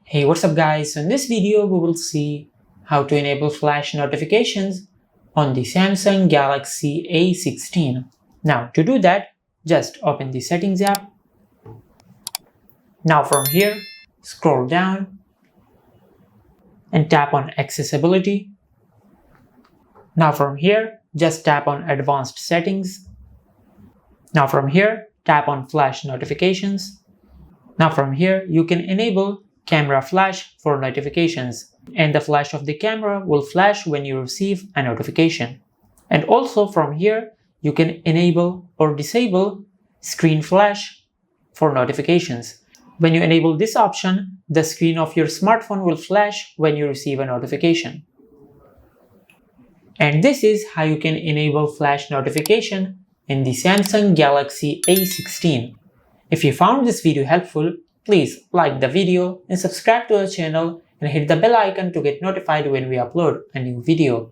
Hey, what's up guys? So in this video we will see how to enable flash notifications on the Samsung Galaxy A16. Now to do that, just open the settings app. Now from here, scroll down and tap on accessibility. Now from here, just tap on advanced settings. Now from here, tap on flash notifications. Now from here, you can enable camera flash for notifications, and the flash of the camera will flash when you receive a notification. And also from here, you can enable or disable screen flash for notifications. When you enable this option, the screen of your smartphone will flash when you receive a notification. And this is how you can enable flash notification in the Samsung Galaxy A16. If you found this video helpful, please like the video and subscribe to our channel and hit the bell icon to get notified when we upload a new video.